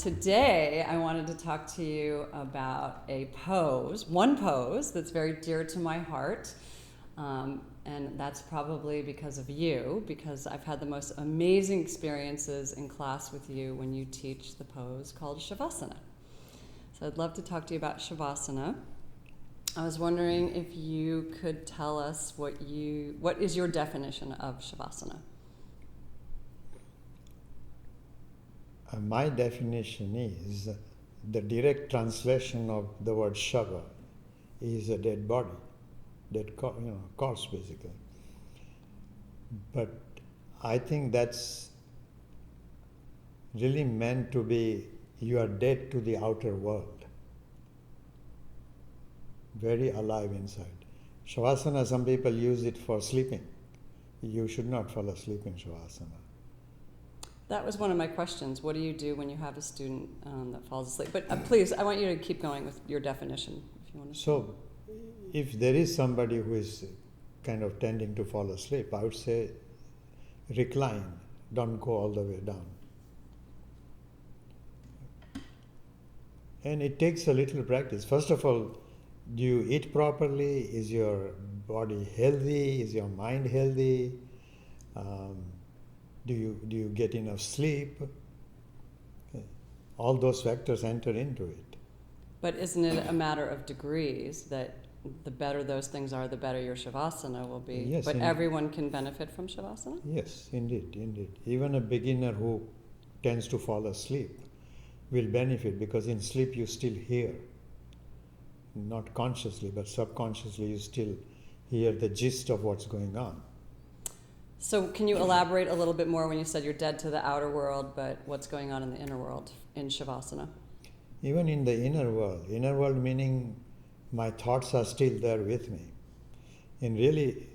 today I wanted to talk to you about one pose that's very dear to my heart. And that's probably because of you, because I've had the most amazing experiences in class with you when you teach the pose called Shavasana. So I'd love to talk to you about Shavasana. I was wondering if you could tell us what is your definition of Shavasana? My definition is the direct translation of the word Shava is a dead body. That corpse basically. But I think that's really meant to be you are dead to the outer world, very alive inside. Shavasana, some people use it for sleeping. You should not fall asleep in Shavasana. That was one of my questions. What do you do when you have a student that falls asleep? But please, I want you to keep going with your definition if you want to. So, if there is somebody who is kind of tending to fall asleep, I would say recline, don't go all the way down. And it takes a little practice. First of all, do you eat properly? Is your body healthy? Is your mind healthy? Do you get enough sleep? Okay. All those factors enter into it. But isn't it a matter of degrees that the better those things are, the better your Shavasana will be? Yes, but indeed. Everyone can benefit from Shavasana? Yes, indeed. Even a beginner who tends to fall asleep will benefit because in sleep you still hear. Not consciously, but subconsciously you still hear the gist of what's going on. So can you elaborate a little bit more when you said you're dead to the outer world, but what's going on in the inner world in Shavasana? Even in the inner world meaning my thoughts are still there with me. And really,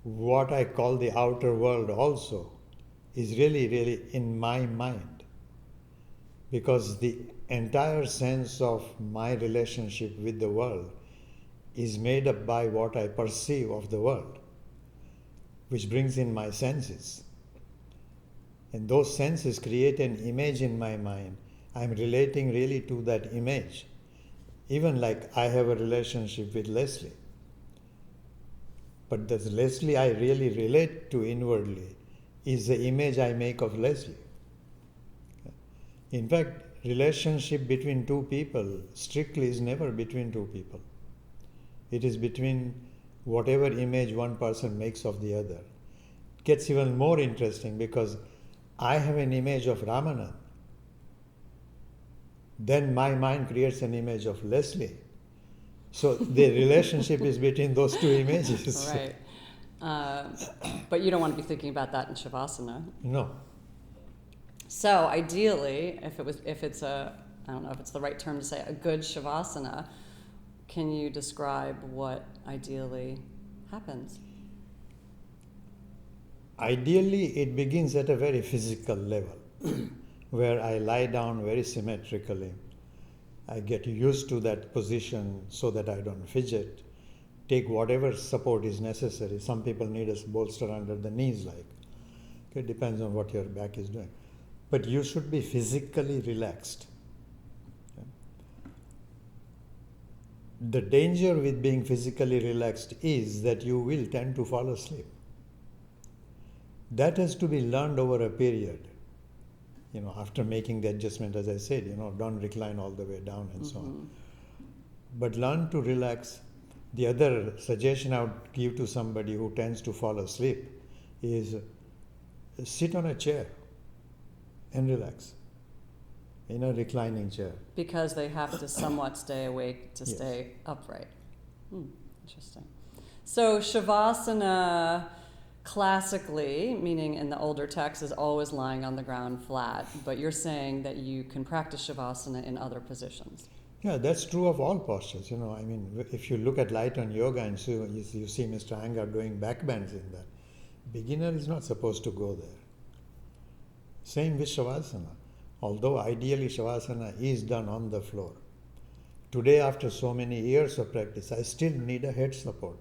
what I call the outer world also is really in my mind. Because the entire sense of my relationship with the world is made up by what I perceive of the world, which brings in my senses. And those senses create an image in my mind. I'm relating really to that image. Even like I have a relationship with Leslie. But the Leslie I really relate to inwardly is the image I make of Leslie. In fact, relationship between two people strictly is never between two people. It is between whatever image one person makes of the other. It gets even more interesting because I have an image of Ramanand. Then my mind creates an image of Leslie. So the relationship is between those two images. Right. But you don't want to be thinking about that in Shavasana. No. So ideally, if it's I don't know if it's the right term to say, a good Shavasana, can you describe what ideally happens? Ideally, it begins at a very physical level. Where I lie down very symmetrically. I get used to that position so that I don't fidget. Take whatever support is necessary. Some people need a bolster under the knees It depends on what your back is doing. But you should be physically relaxed. Okay? The danger with being physically relaxed is that you will tend to fall asleep. That has to be learned over a period. After making the adjustment, as I said, don't recline all the way down and so on. But learn to relax. The other suggestion I would give to somebody who tends to fall asleep is sit on a chair and relax in a reclining chair. Because they have to somewhat stay awake to Yes. stay upright. Interesting. So Shavasana, classically, meaning in the older text, is always lying on the ground flat, but you're saying that you can practice Shavasana in other positions. Yeah, that's true of all postures. If you look at light on yoga and so you see Mr. Iyengar doing backbends in that, beginner is not supposed to go there. Same with Shavasana. Although ideally Shavasana is done on the floor. Today, after so many years of practice, I still need a head support.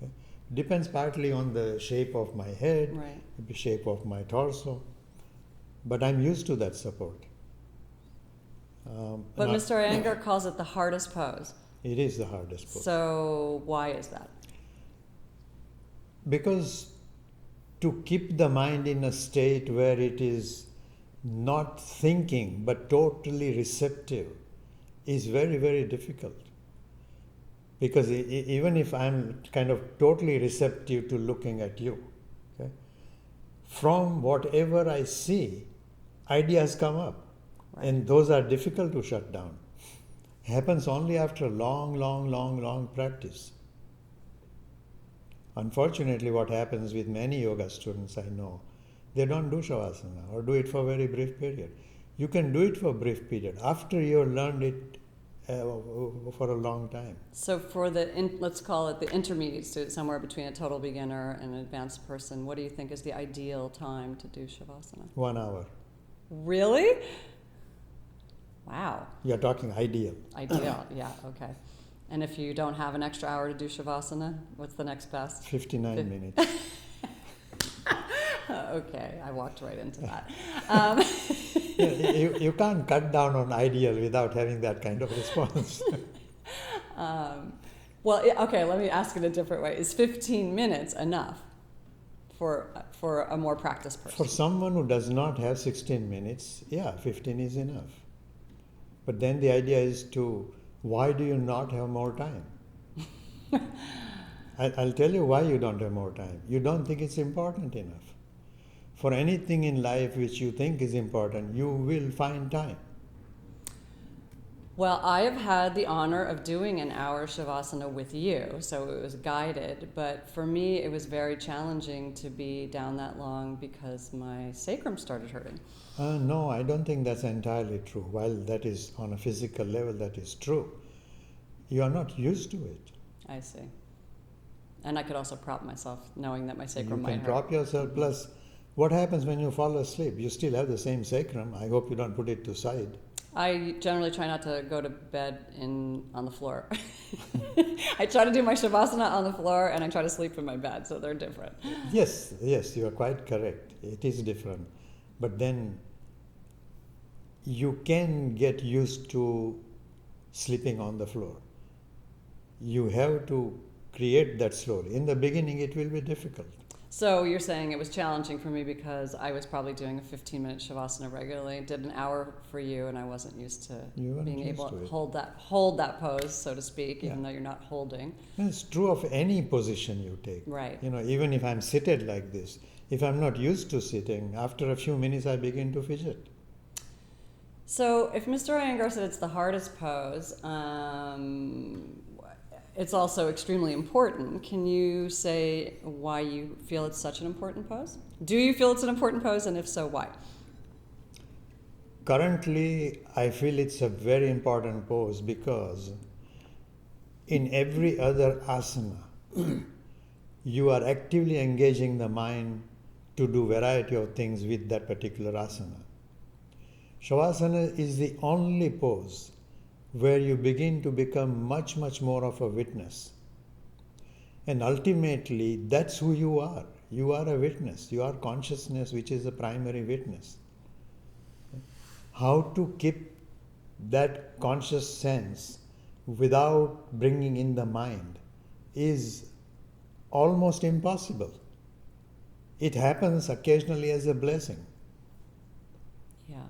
Okay? Depends partly on the shape of my head, Right. the shape of my torso, but I'm used to that support. But and Mr. Iyengar calls it the hardest pose. it is the hardest pose. So why is that? Because to keep the mind in a state where it is not thinking but totally receptive is very, very difficult. Because even if I'm kind of totally receptive to looking at you, okay, from whatever I see, ideas come up. Right. And those are difficult to shut down. Happens only after long practice. Unfortunately, what happens with many yoga students I know, they don't do Shavasana or do it for a very brief period. You can do it for a brief period after you've learned it for a long time. So for let's call it the intermediate student, somewhere between a total beginner and an advanced person, what do you think is the ideal time to do Shavasana? 1 hour. Really? Wow. You're talking ideal. Ideal, yeah, okay. And if you don't have an extra hour to do Shavasana, what's the next best? 59 minutes. Okay, I walked right into that. You can't cut down on ideal without having that kind of response. Okay, let me ask it a different way. Is 15 minutes enough for a more practiced person? For someone who does not have 16 minutes, yeah, 15 is enough. But then the idea is why do you not have more time? I'll tell you why you don't have more time. You don't think it's important enough. For anything in life which you think is important, you will find time. Well, I have had the honor of doing an hour Shavasana with you, so it was guided, but for me it was very challenging to be down that long because my sacrum started hurting. No, I don't think that's entirely true. While that is on a physical level, that is true. You are not used to it. I see. And I could also prop myself knowing that my sacrum might hurt. You can prop yourself, plus what happens when you fall asleep? You still have the same sacrum. I hope you don't put it to side. I generally try not to go to bed on the floor. I try to do my Shavasana on the floor and I try to sleep in my bed, so they're different. Yes, you are quite correct. It is different. But then you can get used to sleeping on the floor. You have to create that slowly. In the beginning, it will be difficult. So you're saying it was challenging for me because I was probably doing a 15-minute Shavasana regularly, did an hour for you, and I wasn't used to being able to hold that pose, so to speak, even though you're not holding. And it's true of any position you take. Right. Even if I'm seated like this, if I'm not used to sitting, after a few minutes I begin to fidget. So if Mr. Iyengar said it's the hardest pose, it's also extremely important. Can you say why you feel it's such an important pose? Do you feel it's an important pose, and if so, why? Currently, I feel it's a very important pose because in every other asana, you are actively engaging the mind to do variety of things with that particular asana. Shavasana is the only pose where you begin to become much more of a witness. And ultimately, that's who you are. You are a witness. You are consciousness, which is the primary witness. How to keep that conscious sense without bringing in the mind is almost impossible. It happens occasionally as a blessing. Yeah.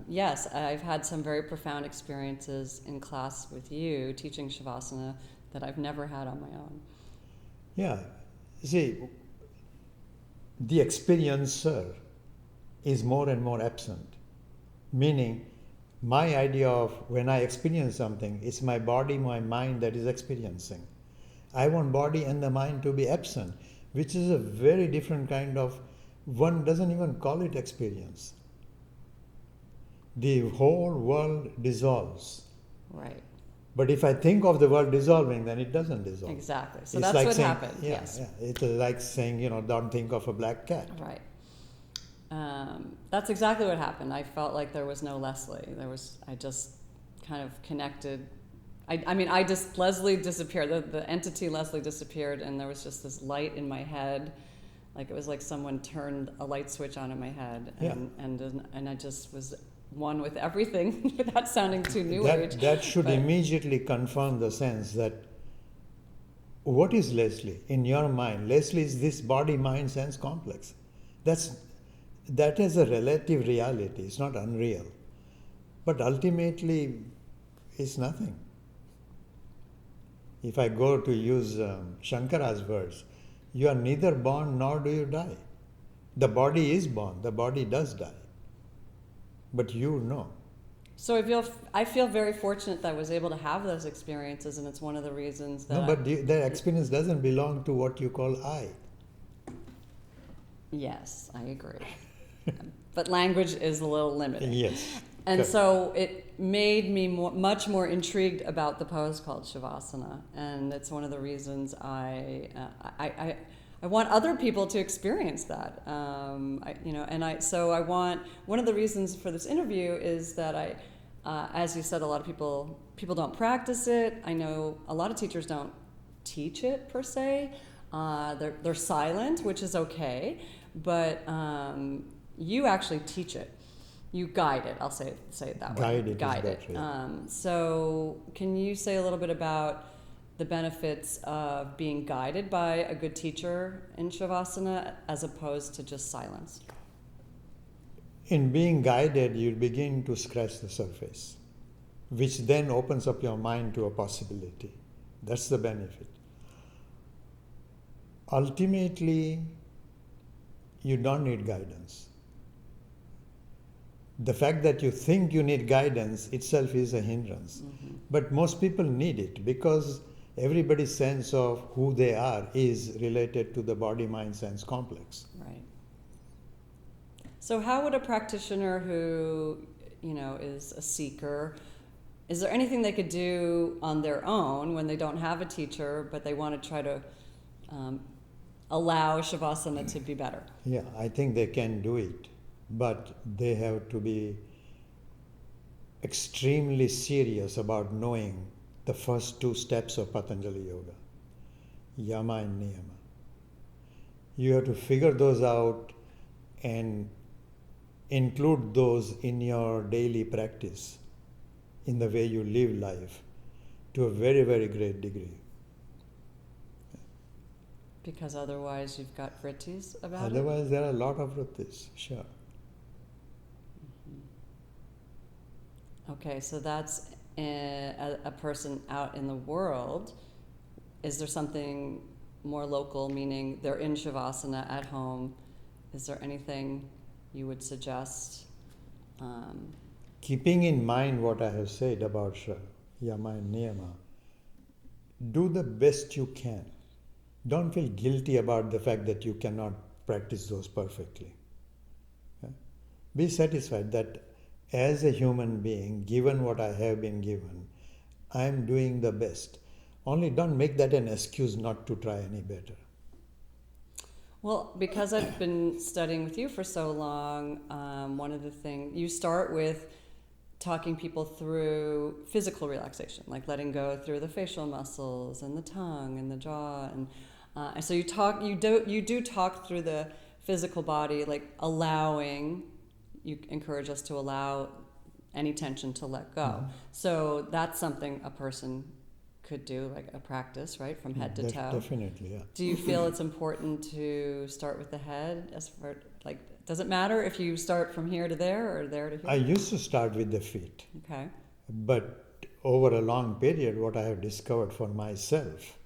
Yes, I've had some very profound experiences in class with you teaching Shavasana that I've never had on my own. Yeah. See, the experiencer is more and more absent. Meaning, my idea of when I experience something, it's my body, my mind that is experiencing. I want body and the mind to be absent, which is a very different kind of, one doesn't even call it experience. The whole world dissolves. Right. But if I think of the world dissolving, then it doesn't dissolve. Exactly. So It's that's like what saying, happened. Yes. Yeah. It's like saying, don't think of a black cat. Right. That's exactly what happened. I felt like there was no Leslie. I just kind of connected. Leslie disappeared. The entity Leslie disappeared, and there was just this light in my head. Like it was like someone turned a light switch on in my head, and I just was one with everything without sounding too new age. That should but- immediately confirm the sense that what is Leslie in your mind? Leslie is this body, mind, sense complex. That is a relative reality. It's not unreal. But ultimately, it's nothing. If I go to use Shankara's words, you are neither born nor do you die. The body is born, the body does die. But you know. So I feel very fortunate that I was able to have those experiences, and it's one of the reasons that. No, but the experience doesn't belong to what you call I. Yes, I agree. But language is a little limited. Yes. And Correct. so it made me much more intrigued about the pose called Shavasana, and it's one of the reasons I want other people to experience that. So I want, one of the reasons for this interview is that as you said, a lot of people don't practice it. I know a lot of teachers don't teach it per se. They're silent, which is okay, but you actually teach it. You guide it. I'll say it that way. Guide it. So can you say a little bit about the benefits of being guided by a good teacher in Shavasana as opposed to just silence? In being guided, you begin to scratch the surface, which then opens up your mind to a possibility. That's the benefit. Ultimately, you don't need guidance. The fact that you think you need guidance itself is a hindrance. Mm-hmm. But most people need it because everybody's sense of who they are is related to the body, mind, sense complex. Right. So how would a practitioner who, is a seeker, is there anything they could do on their own when they don't have a teacher, but they want to try to allow Shavasana to be better? Yeah, I think they can do it. But they have to be extremely serious about knowing the first two steps of Patanjali Yoga, Yama and Niyama. You have to figure those out and include those in your daily practice, in the way you live life, to a very, very great degree. Because otherwise you've got vrittis about it? Otherwise, there are a lot of vrittis, sure. Okay, so that's a person out in the world. Is there something more local, meaning they're in Shavasana at home? Is there anything you would suggest? Keeping in mind what I have said about Yama and Niyama, do the best you can. Don't feel guilty about the fact that you cannot practice those perfectly. Okay? Be satisfied that as a human being, given what I have been given, I am doing the best. Only don't make that an excuse not to try any better. Well, because I've been studying with you for so long, one of the things, you start with talking people through physical relaxation, like letting go through the facial muscles and the tongue and the jaw, and so you do talk through the physical body, like allowing. You encourage us to allow any tension to let go. Mm-hmm. So that's something a person could do, like a practice, right, from head to toe. Definitely, yeah. Do you feel it's important to start with the head? Does it matter if you start from here to there or there to here? I used to start with the feet. Okay. But over a long period, what I have discovered for myself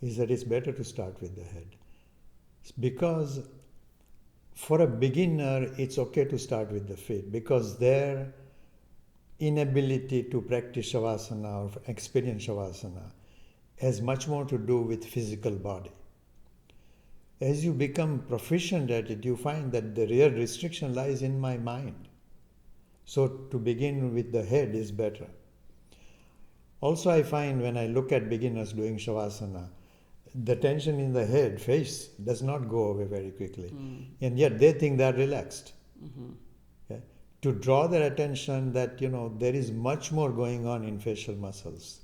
is that it's better to start with the head. Because for a beginner, it's okay to start with the feet because their inability to practice Shavasana or experience Shavasana has much more to do with physical body. As you become proficient at it, you find that the real restriction lies in my mind. So to begin with the head is better. Also, I find when I look at beginners doing Shavasana, the tension in the head, face, does not go away very quickly. And yet they think they're relaxed. Mm-hmm. Okay? To draw their attention that, there is much more going on in facial muscles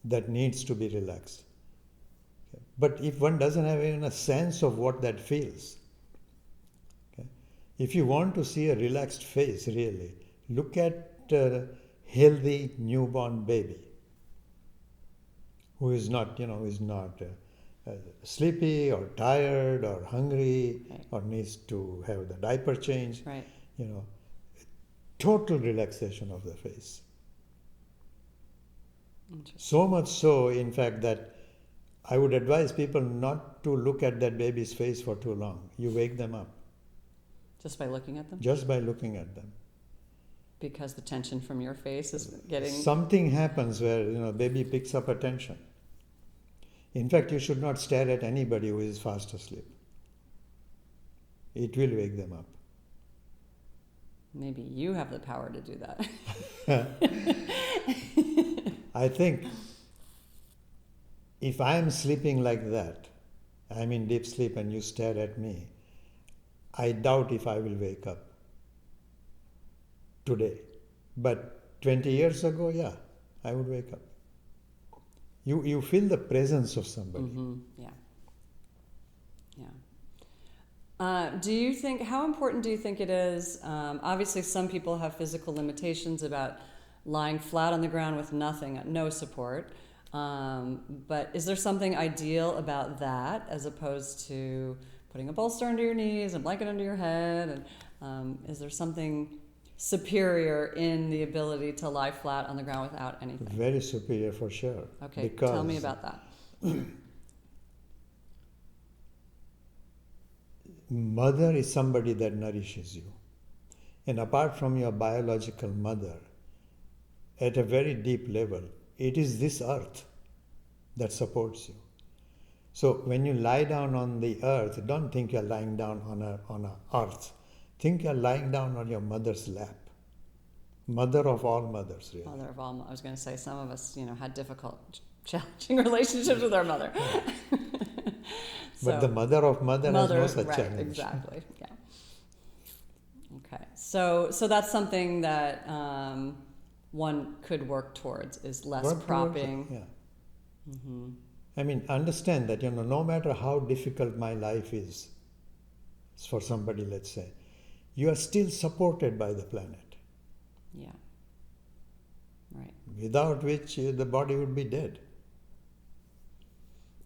that needs to be relaxed. Okay? But if one doesn't have even a sense of what that feels, okay? If you want to see a relaxed face, really, Look at a healthy newborn baby who is not, who is not sleepy or tired or hungry Right. or needs to have the diaper changed. Right. Total relaxation of the face. Interesting. So much so, in fact, that I would advise people not to look at that baby's face for too long. You wake them up Just by looking at them? just by looking at them. Because the tension from your face is getting... Something happens where, baby picks up attention. In fact, you should not stare at anybody who is fast asleep. It will wake them up. Maybe you have the power to do that. I think if I am sleeping like that, I'm in deep sleep and you stare at me, I doubt if I will wake up today. But 20 years ago, yeah, I would wake up. You feel the presence of somebody. Mm-hmm. Yeah. Do you think, how important do you think it is? Obviously, some people have physical limitations about lying flat on the ground with nothing, no support. But is there something ideal about that as opposed to putting a bolster under your knees, a blanket under your head? And is there something superior in the ability to lie flat on the ground without anything? Very superior for sure. Okay, tell me about that. Mother is somebody that nourishes you. And apart from your biological mother, at a very deep level, it is this earth that supports you. So when you lie down on the earth, don't think you're lying down on a earth. Think you're lying down on your mother's lap. Mother of all mothers, really. Mother of all, I was going to say, some of us, had difficult, challenging relationships with our mother. But the mother of mother has no such right, challenge. Exactly, yeah. Okay, so that's something that one could work towards, is less Work towards propping. it, yeah. Mm-hmm. I mean, understand that, no matter how difficult my life is, for somebody, let's say, you are still supported by the planet. Yeah, right. Without which the body would be dead.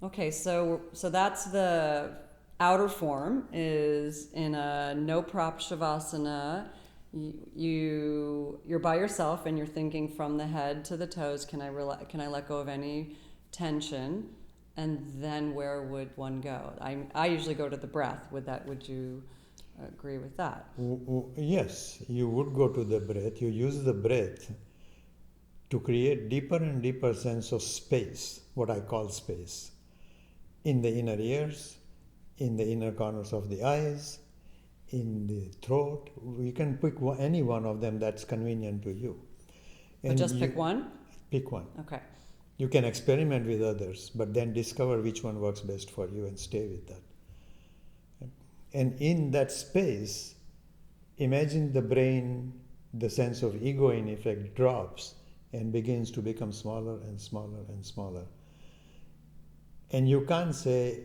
Okay, so that's the outer form, is in a no prop Shavasana. You're by yourself and you're thinking from the head to the toes, can I let go of any tension? And then where would one go? I usually go to the breath. Would you agree with that? Yes, you would go to the breath. You use the breath to create deeper and deeper sense of space, what I call space, in the inner ears, in the inner corners of the eyes, in the throat. You can pick any one of them that's convenient to you. But just pick one? Pick one. Okay. You can experiment with others, but then discover which one works best for you and stay with that. And in that space, imagine the brain, the sense of ego in effect drops and begins to become smaller and smaller and smaller. And you can't say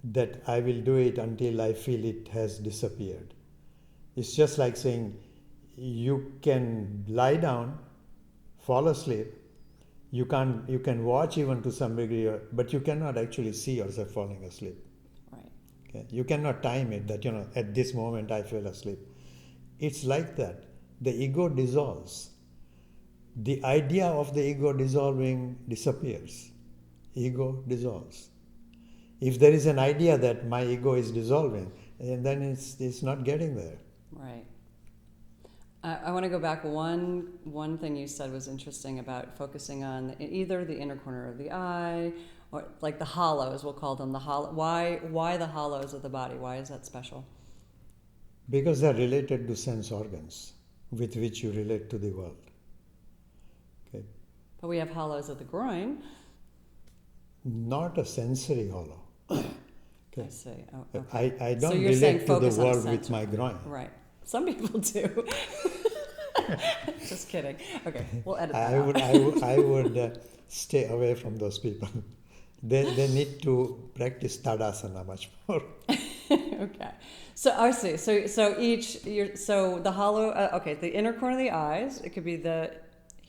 that I will do it until I feel it has disappeared. It's just like saying you can lie down, fall asleep. You can watch even to some degree, but you cannot actually see yourself falling asleep. Right. Okay? You cannot time it that, at this moment I fell asleep. It's like that. The ego dissolves. The idea of the ego dissolving disappears. Ego dissolves. If there is an idea that my ego is dissolving, then it's not getting there. Right. I want to go back. One thing you said was interesting about focusing on either the inner corner of the eye or like the hollows, we'll call them the hollow. Why the hollows of the body? Why is that special? Because they're related to sense organs with which you relate to the world. Okay. But we have hollows of the groin. Not a sensory hollow. Okay. I see. Oh, okay. I So don't you're saying relate to the focus on world the with my sensory. groin. Right. Some people do. Just kidding. Okay, we'll edit that I would stay away from those people. They need to practice Tadasana much more. Okay. So I see. So the hollow. Okay, the inner corner of the eyes. It could be the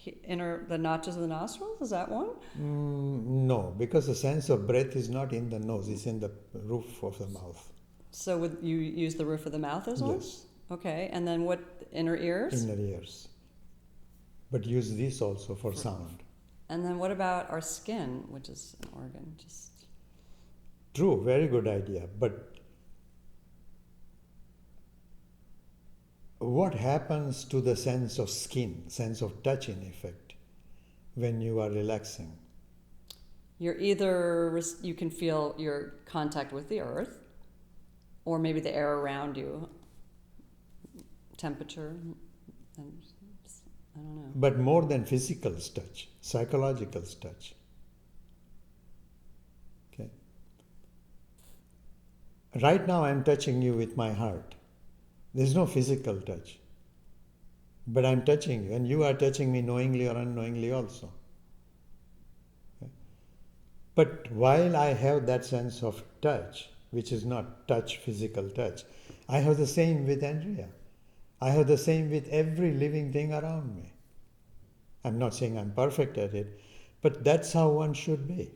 the notches of the nostrils. Is that one? No, because the sense of breath is not in the nose; it's in the roof of the mouth. So would you use the roof of the mouth as well? Yes. Okay, and then what? Inner ears. Inner ears. But use this also for sound. And then what about our skin, which is an organ? Just True, very good idea. But what happens to the sense of skin, sense of touch in effect, when you are relaxing? you're either you can feel your contact with the earth, or maybe the air around you, temperature, and I don't know. But more than physical touch, psychological touch. Okay. Right now I'm touching you with my heart. There's no physical touch. But I'm touching you, and you are touching me knowingly or unknowingly also. Okay. But while I have that sense of touch, which is not touch, physical touch, I have the same with Andrea. I have the same with every living thing around me. I'm not saying I'm perfect at it, but that's how one should be.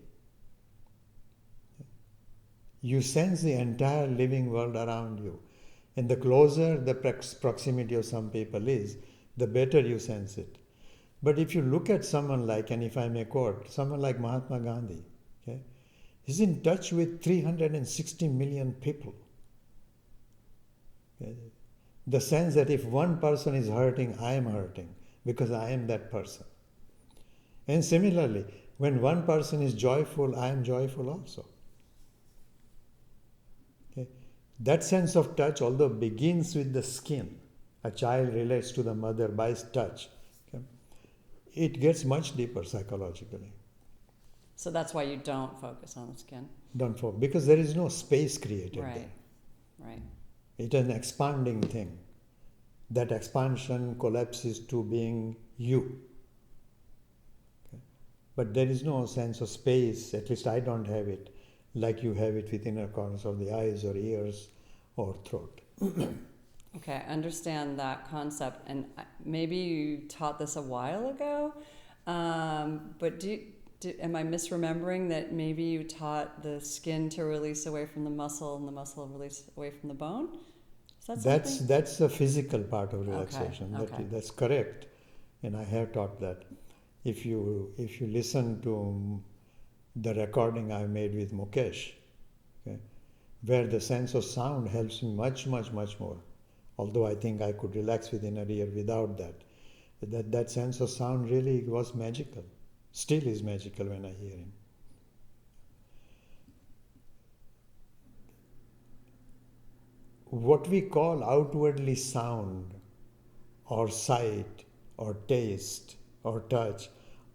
You sense the entire living world around you. And the closer the proximity of some people is, the better you sense it. But if you look at someone like, and if I may quote, someone like Mahatma Gandhi, okay, he's in touch with 360 million people. Okay. The sense that if one person is hurting, I am hurting because I am that person. And similarly, when one person is joyful, I am joyful also. Okay. That sense of touch, although begins with the skin, a child relates to the mother by touch, okay, it gets much deeper psychologically. So that's why you don't focus on the skin. Don't fall, because there is no space created Right. there. Right. It is an expanding thing. That expansion collapses to being you. Okay. But there is no sense of space, at least I don't have it, like you have it with inner corners of the eyes or ears or throat. Okay, I understand that concept, and maybe you taught this a while ago, but am I misremembering that maybe you taught the skin to release away from the muscle and the muscle release away from the bone? Is that something? That's the physical part of relaxation. Okay. That's correct, and I have taught that. If you listen to the recording I made with Mukesh, okay, where the sense of sound helps me much more. Although I think I could relax with inner ear without that. That sense of sound really was magical. Still is magical when I hear him. What we call outwardly sound or sight or taste or touch,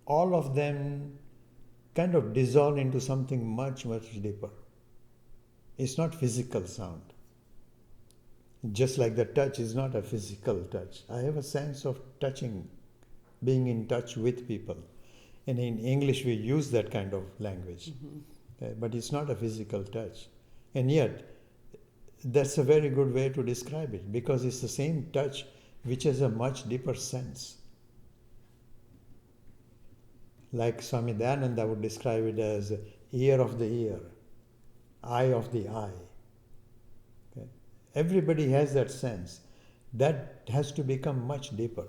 all of them kind of dissolve into something much deeper. It's not physical sound. Just like the touch is not a physical touch. I have a sense of touching, being in touch with people. And in English we use that kind of language. Mm-hmm. But it's not a physical touch. And yet, that's a very good way to describe it, because it's the same touch which has a much deeper sense. Like Swami Dayananda would describe it as ear of the ear, eye of the eye. Okay? Everybody has that sense. That has to become much deeper.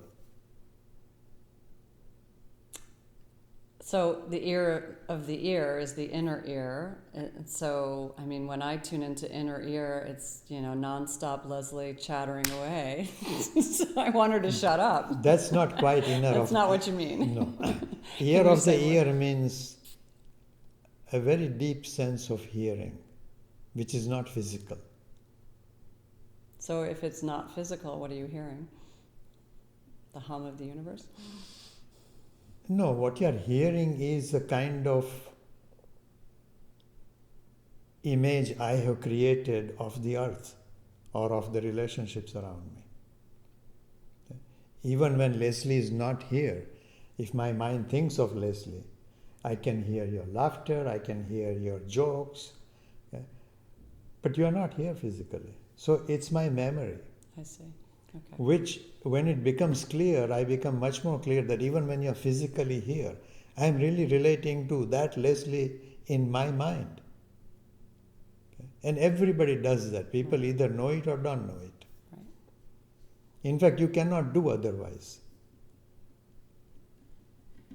So the ear of the ear is the inner ear. So, I mean, when I tune into inner ear, it's, nonstop Leslie chattering away. So I want her to shut up. That's not quite inner. That's not what you mean. No. Ear of the ear means a very deep sense of hearing, which is not physical. So if it's not physical, what are you hearing? The hum of the universe? No, what you are hearing is a kind of image I have created of the earth or of the relationships around me. Okay? Even when Leslie is not here, if my mind thinks of Leslie, I can hear your laughter, I can hear your jokes. Okay? But you are not here physically. So it's my memory, I see. Okay. which when it becomes clear, I become much more clear that even when you're physically here, I'm really relating to that Leslie in my mind. Okay? And everybody does that. People Right. either know it or don't know it. Right. In fact, you cannot do otherwise.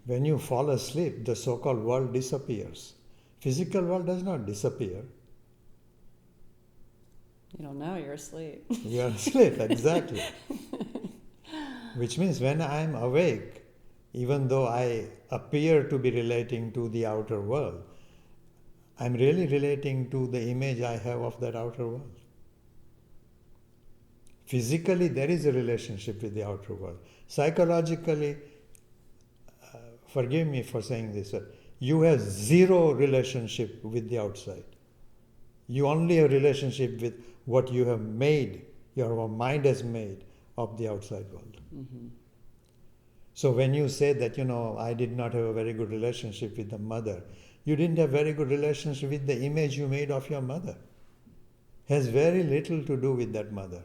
When you fall asleep, the so-called world disappears. Physical world does not disappear. You don't know, you're asleep. You are asleep, exactly. Which means when I am awake, even though I appear to be relating to the outer world, I'm really relating to the image I have of that outer world. Physically, there is a relationship with the outer world. Psychologically, forgive me for saying this, you have zero relationship with the outside. You only have relationship with what you have made, your mind has made of the outside world. Mm-hmm. So when you say that, I did not have a very good relationship with the mother, you didn't have very good relationship with the image you made of your mother. Has very little to do with that mother.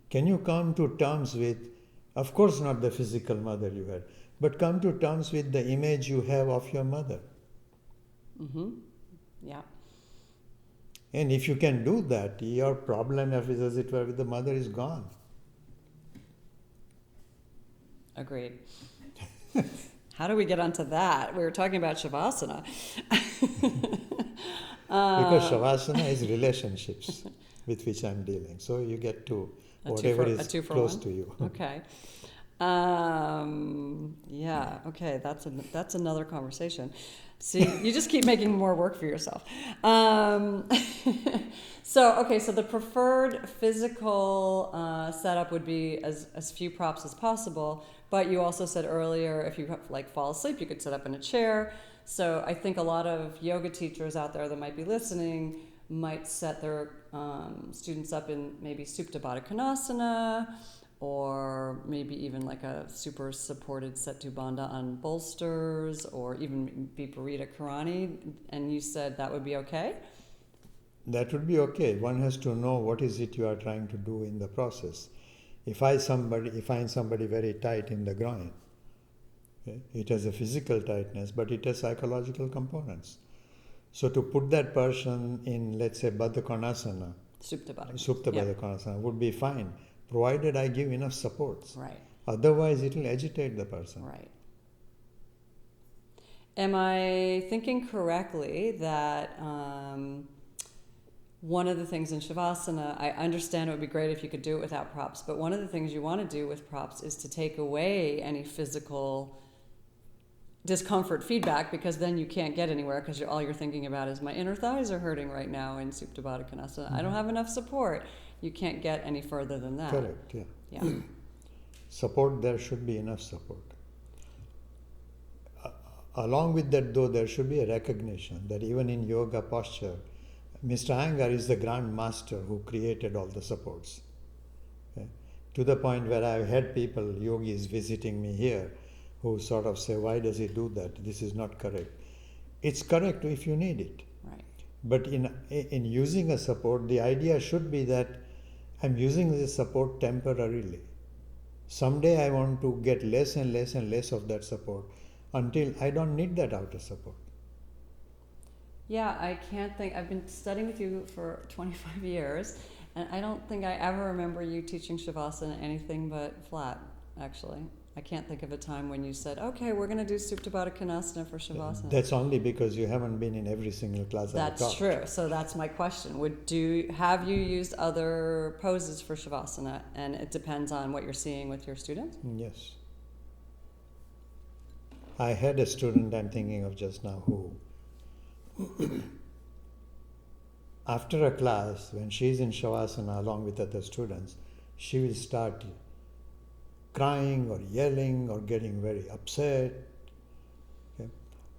Can you come to terms with, of course not the physical mother you had, but come to terms with the image you have of your mother? Mm-hmm. Yeah. And if you can do that, your problem, as it were, with the mother is gone. Agreed. How do we get onto that? We were talking about Shavasana. Because Shavasana is relationships with which I'm dealing. So you get to whatever is close to you. Okay. Yeah. Okay. That's another conversation. See, you just keep making more work for yourself. So the preferred physical setup would be as few props as possible. But you also said earlier, if you fall asleep, you could sit up in a chair. So I think a lot of yoga teachers out there that might be listening might set their students up in maybe Supta Baddha Konasana, or maybe even like a super supported Setu Bandha on bolsters, or even Viparita Karani. And you said that would be okay? That would be okay. One has to know what is it you are trying to do in the process. If I find somebody very tight in the groin, okay, it has a physical tightness, but it has psychological components. So to put that person in, let's say, Baddha Konasana, Supta Baddha Baddha Konasana would be fine, provided I give enough supports. Right. Otherwise, it will agitate the person. Right. Am I thinking correctly that one of the things in Shavasana, I understand it would be great if you could do it without props, but one of the things you want to do with props is to take away any physical discomfort feedback, because then you can't get anywhere, because all you're thinking about is my inner thighs are hurting right now in Supta Baddha Konasana. I don't have enough support. You can't get any further than that. Correct, yeah. Yeah. Support, there should be enough support. Along with that, though, there should be a recognition that even in yoga posture, Mr. Iyengar is the grand master who created all the supports. Okay? To the point where I've had people, yogis, visiting me here, who sort of say, why does he do that? This is not correct. It's correct if you need it. Right. But in using a support, the idea should be that I'm using this support temporarily. Someday I want to get less and less and less of that support until I don't need that outer support. Yeah, I can't think. I've been studying with you for 25 years, and I don't think I ever remember you teaching Shavasana anything but flat, actually. I can't think of a time when you said, okay, we're going to do Supta Baddha Konasana for Shavasana. That's only because you haven't been in every single class I've taught. That's true. So that's my question. Have you used other poses for Shavasana? And it depends on what you're seeing with your students? Yes. I had a student I'm thinking of just now who, after a class, when she's in Shavasana along with other students, she will start crying or yelling or getting very upset. Okay?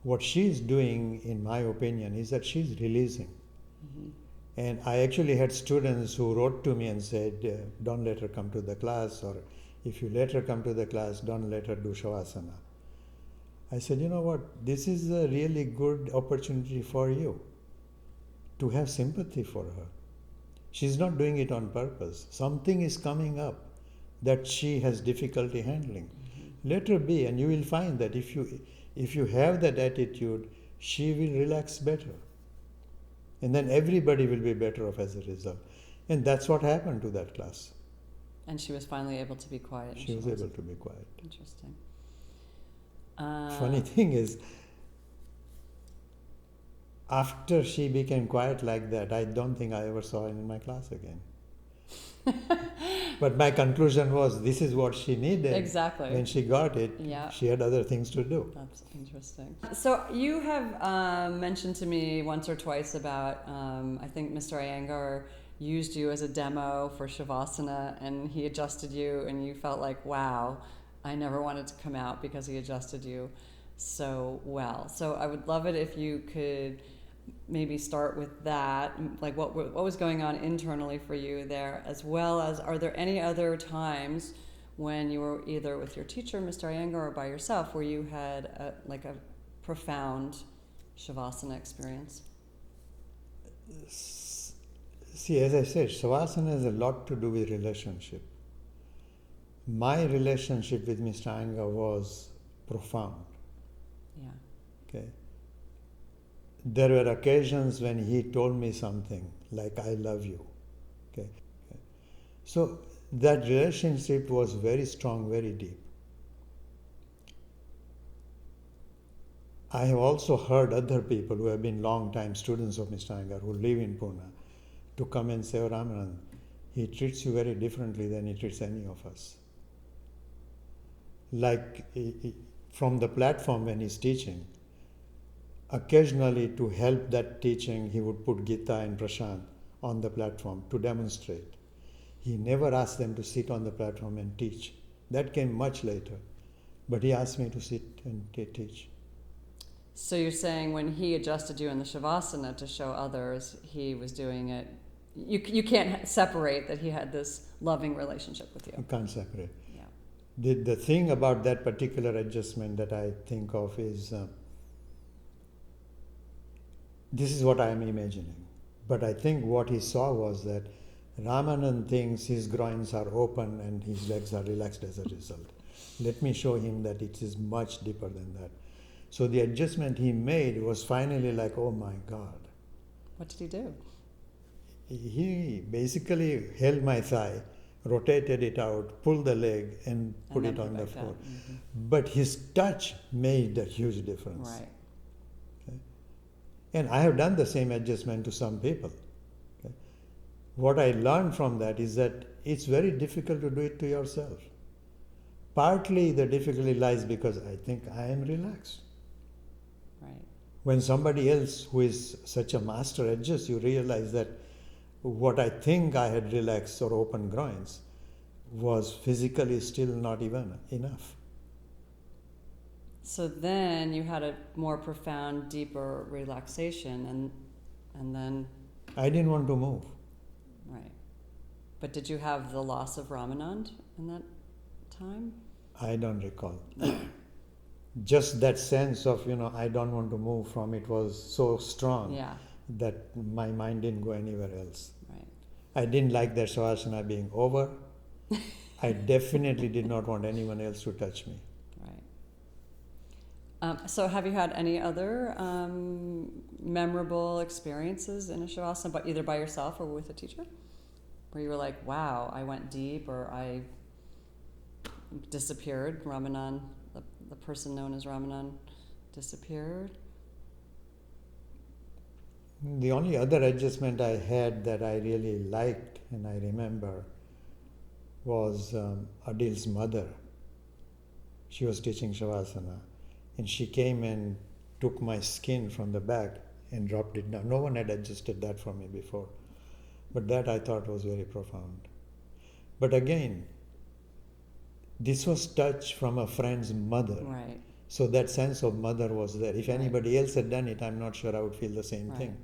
What she's doing, in my opinion, is that she's releasing. Mm-hmm. And I actually had students who wrote to me and said, don't let her come to the class, or if you let her come to the class, don't let her do Shavasana. I said, you know what, this is a really good opportunity for you. to have sympathy for her. She's not doing it on purpose. Something is coming up that she has difficulty handling. Let her be, and you will find that if you have that attitude, she will relax better. And then everybody will be better off as a result. And that's what happened to that class. And she was finally able to be quiet. She was able to be quiet. Interesting. Funny thing is, after she became quiet like that, I don't think I ever saw her in my class again. But my conclusion was, this is what she needed. Exactly. When she got it, Yeah. she had other things to do. That's interesting. So you have mentioned to me once or twice about, I think Mr. Iyengar used you as a demo for Shavasana, and he adjusted you, and you felt like, wow, I never wanted to come out because he adjusted you so well. So I would love it if you could maybe start with that, like what was going on internally for you there, as well as, are there any other times when you were either with your teacher, Mr. Iyengar, or by yourself, where you had a profound Shavasana experience? See, as I said, Savasana has a lot to do with relationship. My relationship with Mr. Iyengar was profound. Yeah. Okay. There were occasions when he told me something like, I love you. Okay. So that relationship was very strong, very deep. I have also heard other people who have been long-time students of Mr. Iyengar, who live in Pune, to come and say, oh, Ramanand, he treats you very differently than he treats any of us. Like from the platform when he's teaching, occasionally to help that teaching, he would put Gita and Prashant on the platform to demonstrate. He never asked them to sit on the platform and teach. That came much later. But he asked me to sit and teach. So you're saying when he adjusted you in the Shavasana to show others, he was doing it, you can't separate that he had this loving relationship with you. You can't separate. Yeah. The thing about that particular adjustment that I think of is, this is what I am imagining. But I think what he saw was that Ramanand thinks his groins are open and his legs are relaxed as a result. Let me show him that it is much deeper than that. So the adjustment he made was finally like, oh my God. What did he do? He basically held my thigh, rotated it out, pulled the leg, and put it on the floor. Mm-hmm. But his touch made a huge difference. Right. Okay? And I have done the same adjustment to some people. Okay? What I learned from that is that it's very difficult to do it to yourself. Partly the difficulty lies because I think I am relaxed. Right. When somebody else who is such a master adjusts, you realize that what I think I had relaxed or open groins was physically still not even enough. So then you had a more profound, deeper relaxation, and then... I didn't want to move. Right. But did you have the loss of Ramanand in that time? I don't recall. Just that sense of, I don't want to move from it was so strong that my mind didn't go anywhere else. Right. I didn't like that Shavasana being over. I definitely did not want anyone else to touch me. Right. So have you had any other memorable experiences in a Shavasana, but either by yourself or with a teacher? Where you were like, wow, I went deep, or I disappeared, Ramanand, the person known as Ramanand disappeared? The only other adjustment I had that I really liked and I remember was Adil's mother. She was teaching Shavasana, and she came and took my skin from the back and dropped it down. No one had adjusted that for me before, but that I thought was very profound. But again, this was touch from a friend's mother. Right. So that sense of mother was there. If anybody else had done it, I'm not sure I would feel the same thing.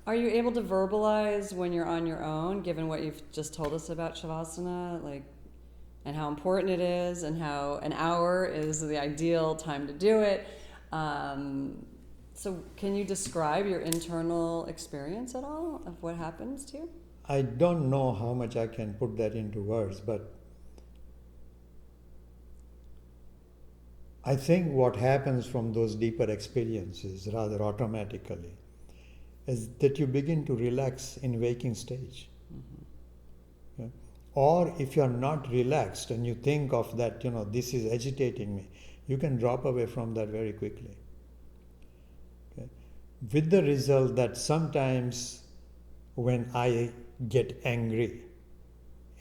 Are you able to verbalize when you're on your own, given what you've just told us about Shavasana, and how important it is, and how an hour is the ideal time to do it? So can you describe your internal experience at all of what happens to you? I don't know how much I can put that into words, but I think what happens from those deeper experiences rather automatically is that you begin to relax in waking stage. Yeah? Or if you are not relaxed and you think of that, this is agitating me, you can drop away from that very quickly. Okay? With the result that sometimes when I get angry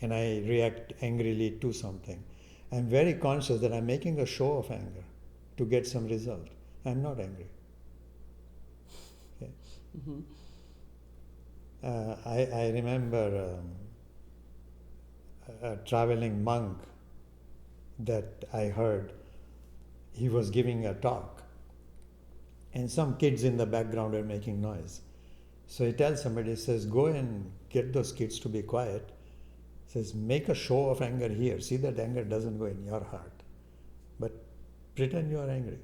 and I react angrily to something, I'm very conscious that I'm making a show of anger to get some result. I'm not angry. Okay. Mm-hmm. I remember a traveling monk that I heard. He was giving a talk, and some kids in the background were making noise. So he tells somebody, he says, go and get those kids to be quiet. He says, make a show of anger here. See that anger doesn't go in your heart, but pretend you are angry.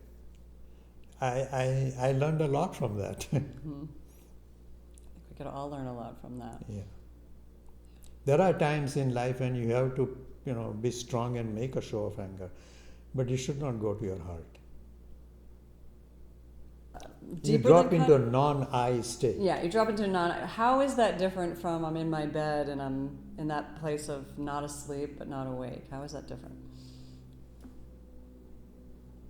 I learned a lot from that. Mm-hmm. We could all learn a lot from that. Yeah. There are times in life when you have to, be strong and make a show of anger, but it should not go to your heart. You drop into a non-I state. Yeah, you drop into a non-I. How is that different from I'm in my bed and I'm in that place of not asleep but not awake? How is that different?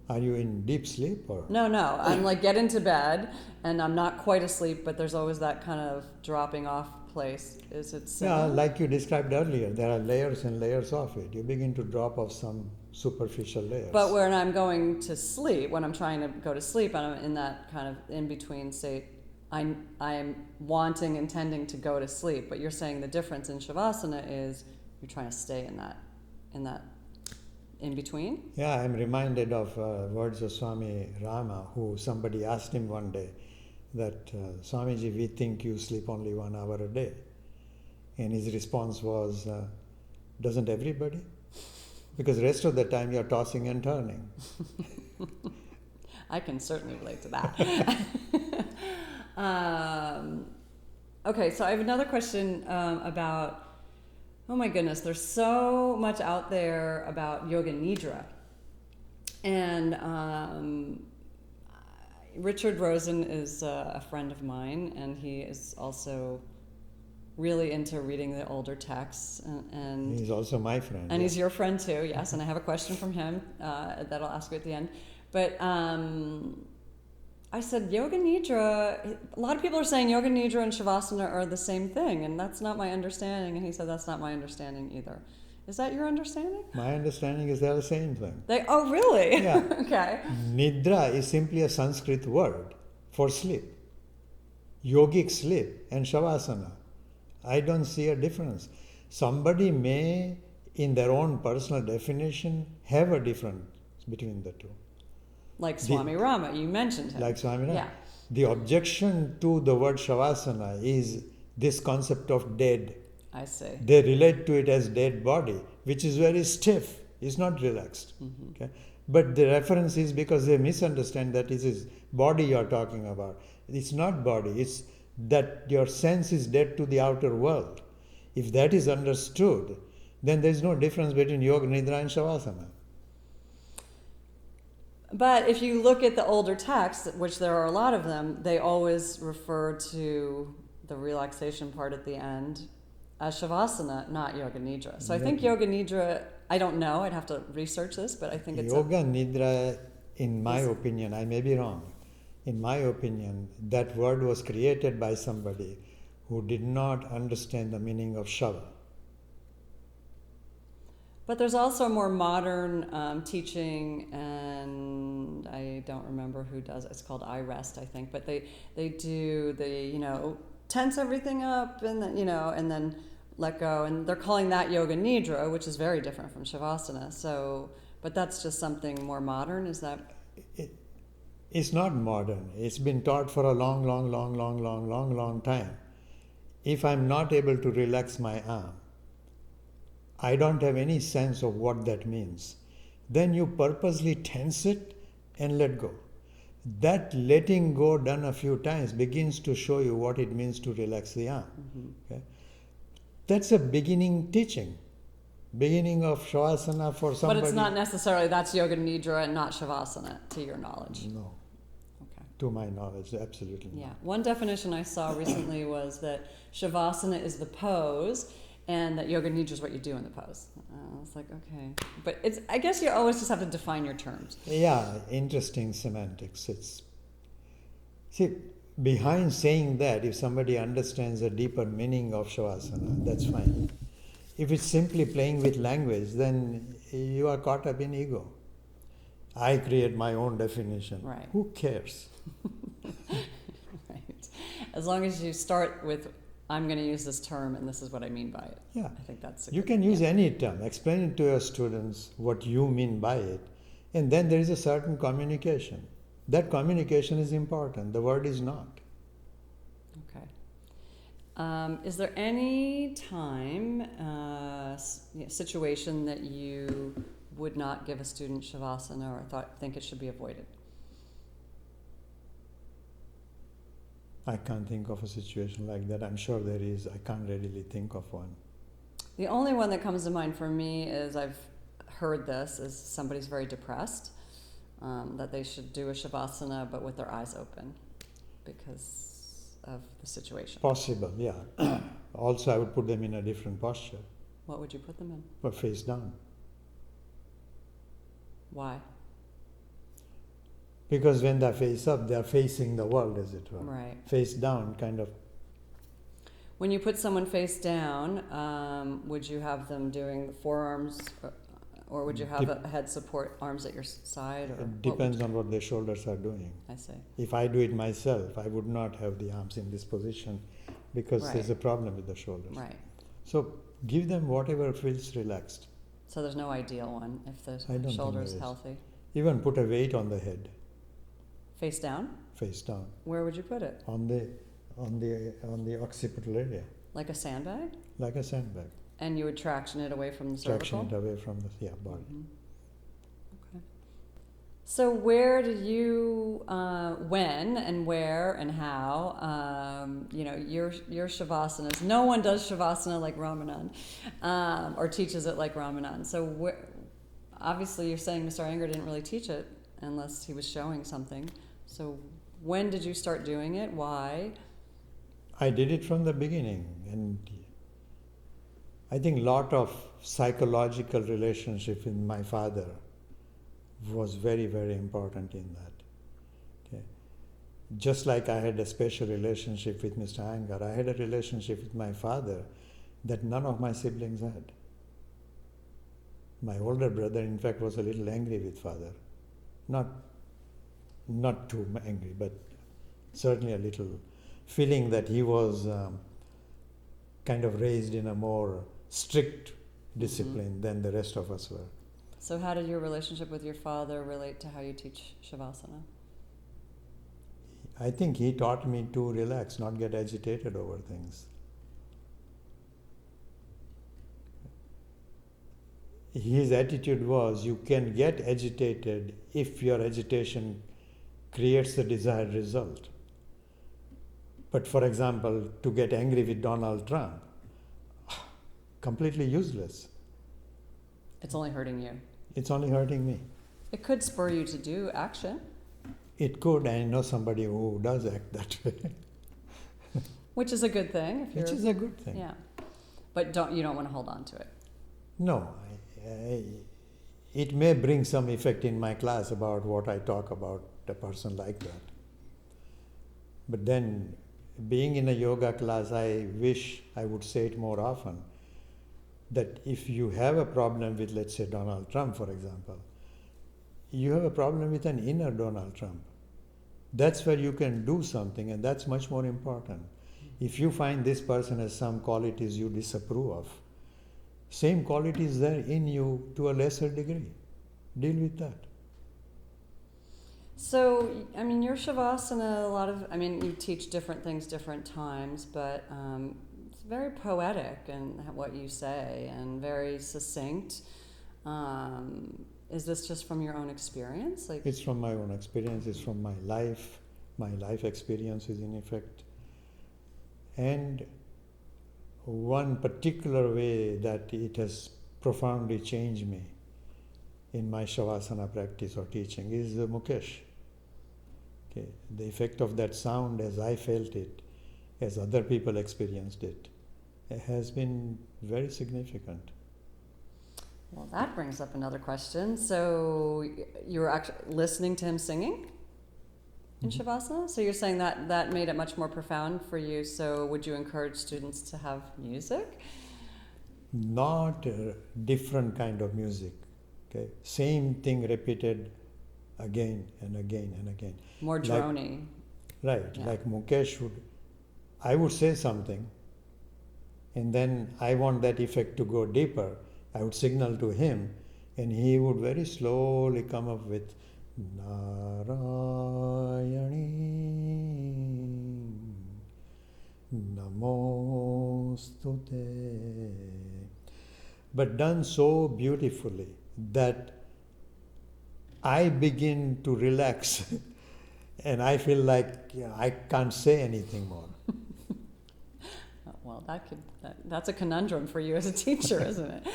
Are you in deep sleep or? No. I'm like get into bed and I'm not quite asleep, but there's always that kind of dropping off place. Is it similar? Yeah, like you described earlier, there are layers and layers of it. You begin to drop off some superficial layers. But when I'm going to sleep, when I'm trying to go to sleep, and I'm in that kind of in-between state, I'm wanting and tending to go to sleep. But you're saying the difference in Shavasana is you're trying to stay in that in-between? Yeah, I'm reminded of words of Swami Rama, who somebody asked him one day that, Swamiji, we think you sleep only 1 hour a day. And his response was, doesn't everybody? Because the rest of the time you're tossing and turning. I can certainly relate to that. Okay, so I have another question about, oh my goodness, there's so much out there about Yoga Nidra. And Richard Rosen is a friend of mine, and he is also really into reading the older texts, and he's also my friend. And he's your friend too, yes. And I have a question from him that I'll ask you at the end. But I said Yoga Nidra. A lot of people are saying Yoga Nidra and Shavasana are the same thing, and that's not my understanding. And he said that's not my understanding either. Is that your understanding? My understanding is they're the same thing. Oh, really? Yeah. Okay. Nidra is simply a Sanskrit word for sleep. Yogic sleep and Shavasana. I don't see a difference. Somebody may, in their own personal definition, have a difference between the two. Like Swami Rama, you mentioned him. Like Swami Rama. Yeah. The objection to the word Shavasana is this concept of dead. I see. They relate to it as dead body, which is very stiff. It's not relaxed. Mm-hmm. Okay? But the reference is because they misunderstand that it is body you're talking about. It's not body. It's that your sense is dead to the outer world. If that is understood, then there is no difference between Yoga Nidra and Shavasana. But if you look at the older texts, which there are a lot of them, they always refer to the relaxation part at the end as Shavasana, not Yoga Nidra. So I think Yoga Nidra, I don't know, I'd have to research this, but I think it's Yoga Nidra, in my opinion, I may be wrong, in my opinion, that word was created by somebody who did not understand the meaning of Shava. But there's also more modern teaching, and I don't remember who does it. It's called I Rest, I think. But they do the, tense everything up and then, and then let go. And they're calling that Yoga Nidra, which is very different from Shavasana. So, but that's just something more modern, is that? It's not modern. It's been taught for a long time. If I'm not able to relax my arm, I don't have any sense of what that means. Then you purposely tense it and let go. That letting go done a few times begins to show you what it means to relax the arm. Okay? That's a beginning teaching. Beginning of Shavasana for somebody. But it's not necessarily, that's Yoga Nidra and not Shavasana, to your knowledge. No. Okay. To my knowledge, absolutely Yeah. not. One definition I saw recently was that Shavasana is the pose and that Yoga Nidra is what you do in the pose. I was like, okay. But it's, I guess you always just have to define your terms. Yeah, interesting semantics. See, behind saying that, if somebody understands the deeper meaning of Shavasana, that's fine. If it's simply playing with language, then you are caught up in ego. I create my own definition. Right. Who cares? Right. As long as you start with, I'm going to use this term and this is what I mean by it. Yeah. I think that's You can use any term. Explain it to your students what you mean by it. And then there is a certain communication. That communication is important. The word is not. Okay. Is there any time, situation that you would not give a student Shavasana or think it should be avoided? I can't think of a situation like that. I'm sure there is. I can't readily think of one. The only one that comes to mind for me is I've heard this is somebody's very depressed, that they should do a Shavasana but with their eyes open because of the situation. Possible, yeah. Also, I would put them in a different posture, What would you put them in? but face down. Why? Because when they're face up, they're facing the world, as it were. Right. Face down, kind of. When you put someone face down, would you have them doing the forearms, or would you have a head support, arms at your side? Or It depends on what their shoulders are doing. I see. If I do it myself, I would not have the arms in this position because Right. there's a problem with the shoulders. Right. So give them whatever feels relaxed. So there's no ideal one if the I don't think shoulder is there is. healthy. Even put a weight on the head, Face down? face down, Where would you put it? on the occipital area, Like a sandbag? like a sandbag. And you would traction it away from the cervical? Traction it away from the body. Mhm. Okay. So where did you, when and where and how, your Shavasanas, no one does Shavasana like Ramanand, or teaches it like Ramanand. So obviously you're saying Mr. Iyengar didn't really teach it unless he was showing something. So when did you start doing it? Why? I did it from the beginning, and I think a lot of psychological relationship with my father was very, very important in that. Okay. Just like I had a special relationship with Mr. Iyengar, I had a relationship with my father that none of my siblings had. My older brother, in fact, was a little angry with father. Not too angry, but certainly a little, feeling that he was kind of raised in a more strict discipline than the rest of us were. So how did your relationship with your father relate to how you teach Shavasana? I think he taught me to relax, not get agitated over things. His attitude was, you can get agitated if your agitation creates the desired result. But for example, to get angry with Donald Trump, completely useless. It's only hurting you. It's only hurting me. It could spur you to do action. It could. I know somebody who does act that way. Which is a good thing. If Which you're, is a good thing. Yeah. But you don't want to hold on to it. No. It may bring some effect in my class about what I talk about a person like that. But then, being in a yoga class, I wish I would say it more often, that if you have a problem with, let's say, Donald Trump, for example, you have a problem with an inner Donald Trump. That's where you can do something, and that's much more important. If you find this person has some qualities you disapprove of, same qualities there in you to a lesser degree. Deal with that. So, I mean, your Shavasana, you teach different things different times, but it's very poetic in what you say and very succinct. is this just from your own experience? Like, It's from my own experience, it's from my life experiences in effect. And one particular way that it has profoundly changed me in my Shavasana practice or teaching is the Mukesh. Okay. The effect of that sound as I felt it, as other people experienced it, has been very significant. well, that brings up another question. So you were actually listening to him singing in Mhm. Shavasana? So you're saying that that made it much more profound for you. So would you encourage students to have music? Not a different kind of music. Okay, same thing repeated again and again and again. More Like- drony. Right, Yeah. like Mukesh I would say something, and then I want that effect to go deeper. I would signal to him, and he would very slowly come up with Narayani Namostute, but done so beautifully that I begin to relax and I feel like I can't say anything more. Well, that's a conundrum for you as a teacher, isn't it?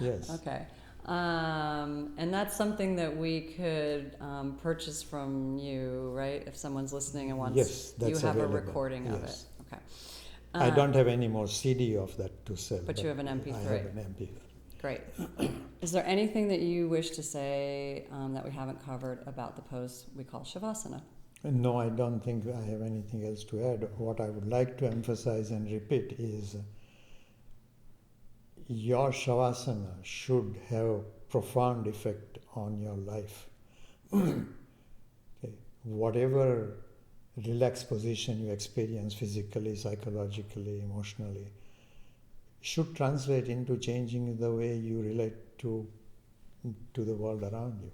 Yes. Okay. And that's something that we could purchase from you, right? If someone's listening and wants, Yes, you that's have available. a recording of Yes. it. Okay. I don't have any more CD of that to sell. But you have an MP3. I have an MP3. Great. Is there anything that you wish to say that we haven't covered about the pose we call Shavasana? No, I don't think I have anything else to add. What I would like to emphasize and repeat is your Shavasana should have profound effect on your life. Okay. Whatever relaxed position you experience physically, psychologically, emotionally, should translate into changing the way you relate to the world around you.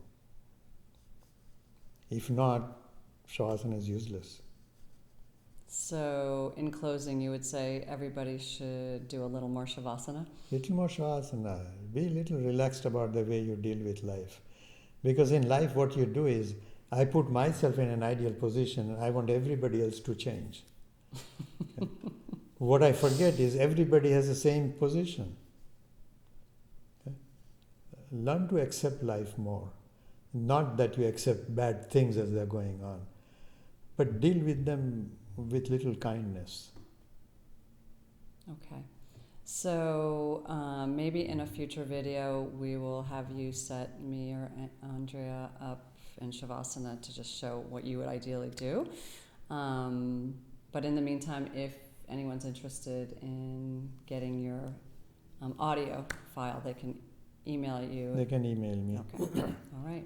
If not, Shavasana is useless. So, in closing, you would say everybody should do a little more Shavasana? Little more Shavasana. Be a little relaxed about the way you deal with life. Because in life what you do is, I put myself in an ideal position and I want everybody else to change. Okay. What I forget is everybody has the same position. Okay. Learn to accept life more. Not that you accept bad things as they're going on, but deal with them with little kindness. Okay. So maybe in a future video we will have you set me or Andrea up in Shavasana to just show what you would ideally do. But in the meantime, if anyone's interested in getting your audio file, they can email you. They can email me. Okay. All right.